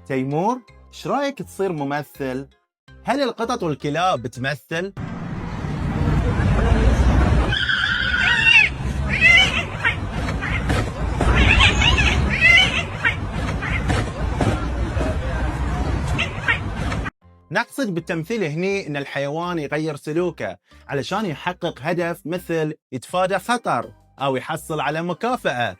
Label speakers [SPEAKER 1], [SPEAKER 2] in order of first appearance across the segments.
[SPEAKER 1] تيمور، ايش رايك تصير ممثل؟ هل القطط والكلاب بتمثل؟ نقصد بالتمثيل هني ان الحيوان يغير سلوكه علشان يحقق هدف، مثل يتفادى خطر او يحصل على مكافأة.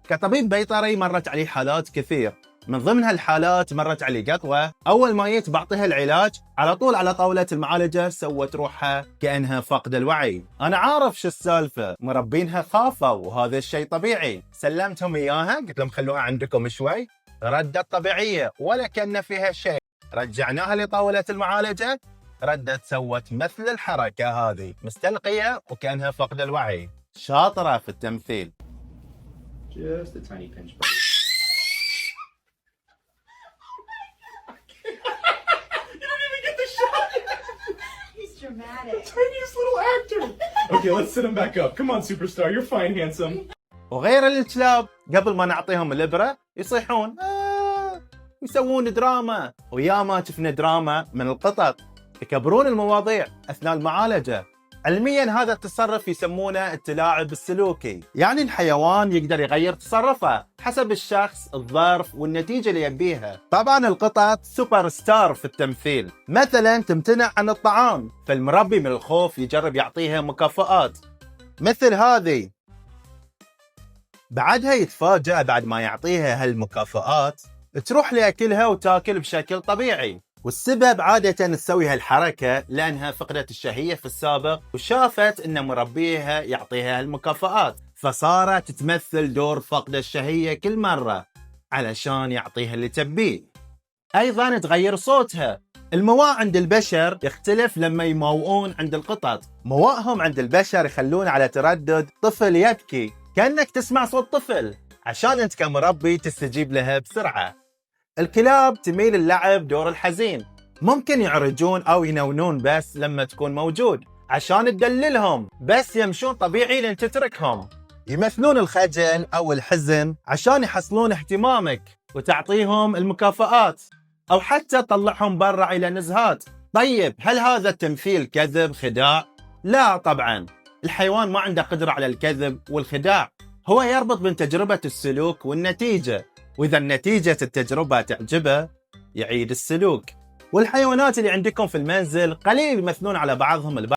[SPEAKER 1] كطبيب بيطري مرت علي حالات كثير، من ضمن هالحالات مرت علي قطوة أول ما جيت بعطيها العلاج على طول على طاولة المعالجة سوت روحها كأنها فقد الوعي. أنا عارف شو السالفة، مربينها خافوا وهذا الشيء طبيعي. سلمتهم إياها، قلت لهم خلوها عندكم شوي، ردت طبيعية ولا كان فيها شيء. رجعناها لطاولة المعالجة، ردت سوت مثل الحركة هذه، مستلقية وكأنها فقد الوعي. شاطرة في التمثيل.
[SPEAKER 2] Just a tiny pinch, buddy. You didn't even get the shot.
[SPEAKER 3] He's dramatic.
[SPEAKER 2] Tiniest little actor. Okay, let's sit him back up. Come on, superstar. You're fine, handsome.
[SPEAKER 1] وغير الكلاب قبل ما نعطيهم الإبرة يصيحون يسوون دراما، وياما شفنا دراما من القطط يكبرون المواضيع أثناء المعالجة. علميا هذا التصرف يسمونه التلاعب السلوكي، يعني الحيوان يقدر يغير تصرفه حسب الشخص، الظرف والنتيجة اللي يبيها. طبعا القطط سوبر ستار في التمثيل، مثلا تمتنع عن الطعام فالمربي من الخوف يجرب يعطيها مكافآت مثل هذه، بعدها يتفاجأ بعد ما يعطيها هالمكافآت تروح لأكلها وتاكل بشكل طبيعي. والسبب عادة تسوي هالحركة لأنها فقدت الشهية في السابق وشافت أن مربيها يعطيها هالمكافآت، فصارت تمثل دور فقد الشهية كل مرة علشان يعطيها اللي تبيه. أيضا تغير صوتها. المواء عند البشر يختلف لما يموؤون عند القطط. موائهم عند البشر يخلون على تردد طفل يبكي، كأنك تسمع صوت طفل عشان أنت كمربي تستجيب لها بسرعة. الكلاب تميل اللعب دور الحزين، ممكن يعرجون أو ينونون بس لما تكون موجود عشان تدللهم، بس يمشون طبيعي لين تتركهم. يمثلون الخجل أو الحزن عشان يحصلون اهتمامك وتعطيهم المكافآت، أو حتى تطلعهم برا إلى نزهات. طيب هل هذا التمثيل كذب خداع؟ لا طبعا، الحيوان ما عنده قدرة على الكذب والخداع، هو يربط بين تجربة السلوك والنتيجة، وإذا النتيجة التجربة تعجبه يعيد السلوك. والحيوانات اللي عندكم في المنزل قليل يمثلون على بعضهم البعض.